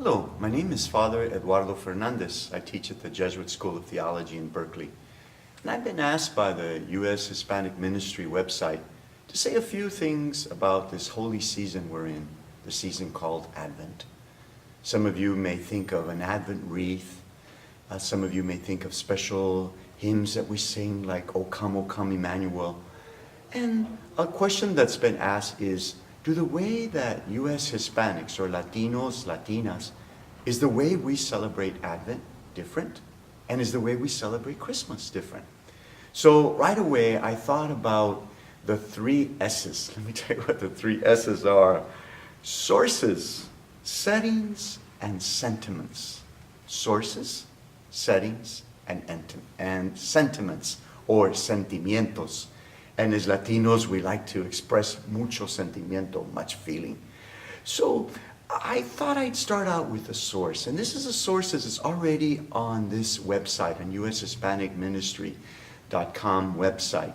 Hello, my name is Father Eduardo Fernández. I teach at the Jesuit School of Theology in Berkeley. And I've been asked by the U.S. Hispanic Ministry website to say a few things about this holy season we're in, the season called Advent. Some of you may think of an Advent wreath. Some of you may think of special hymns that we sing like O Come, Emmanuel. And a question that's been asked is, do the way that U.S. Hispanics or Latinos, Latinas, is the way we celebrate Advent different? And is the way we celebrate Christmas different? So right away, I thought about the three S's. Let me tell you what the three S's are. Sources, settings, and sentiments. Sources, settings, and sentiments, or sentimientos. And as Latinos, we like to express mucho sentimiento, much feeling. So I thought I'd start out with a source. And this is a source that's already on this website, on USHispanicMinistry.com website.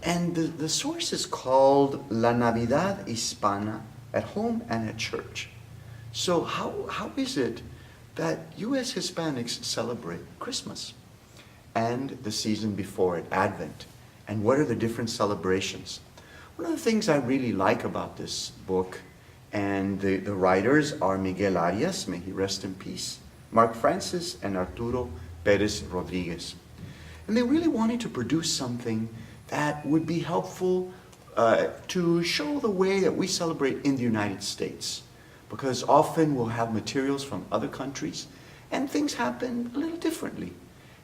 And the source is called La Navidad Hispana, at home and at church. So how is it that U.S. Hispanics celebrate Christmas and the season before it, Advent? And what are the different celebrations? One of the things I really like about this book, and the writers are Miguel Arias, may he rest in peace, Mark Francis, and Arturo Perez Rodriguez. And they really wanted to produce something that would be helpful to show the way that we celebrate in the United States. Because often we'll have materials from other countries, and things happen a little differently.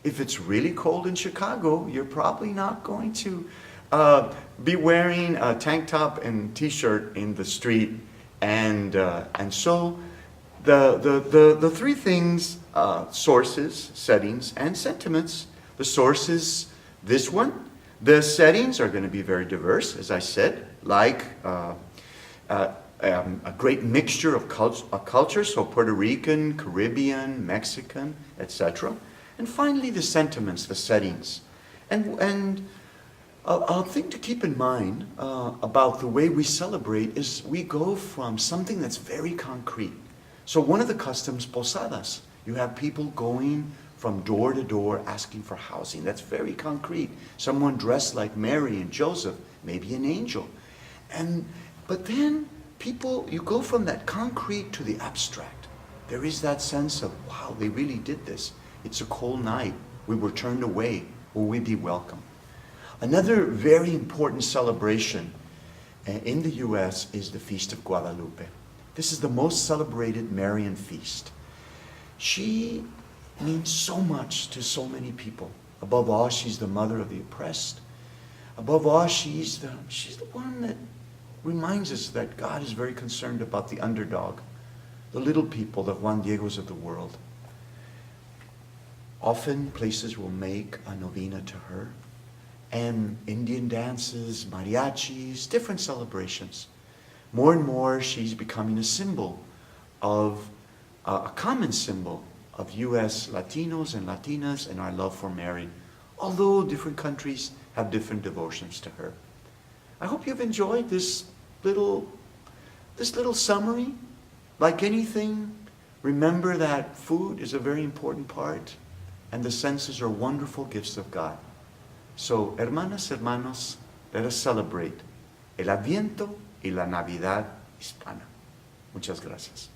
If it's really cold in Chicago, you're probably not going to be wearing a tank top and t-shirt in the street. And so the three things, sources, settings, and sentiments. The sources, this one. The settings are going to be very diverse, as I said, like a great mixture of cultures, so Puerto Rican, Caribbean, Mexican, etc. And finally, the sentiments, the settings. And a thing to keep in mind about the way we celebrate is we go from something that's very concrete. So one of the customs, posadas, you have people going from door to door asking for housing. That's very concrete. Someone dressed like Mary and Joseph, maybe an angel. But then people, you go from that concrete to the abstract. There is that sense of, wow, they really did this. It's a cold night. We were turned away. Will we be welcome? Another very important celebration in the U.S. is the Feast of Guadalupe. This is the most celebrated Marian feast. She means so much to so many people. Above all, she's the mother of the oppressed. Above all, she's the one that reminds us that God is very concerned about the underdog, the little people, the Juan Diegos of the world. Often places will make a novena to her, and Indian dances, mariachis, different celebrations. More and more, she's becoming a symbol of, a common symbol of U.S. Latinos and Latinas and our love for Mary, although different countries have different devotions to her. I hope you've enjoyed this little summary. Like anything, remember that food is a very important part, and the senses are wonderful gifts of God. So, hermanas, hermanos, let us celebrate el Adviento y la Navidad Hispana. Muchas gracias.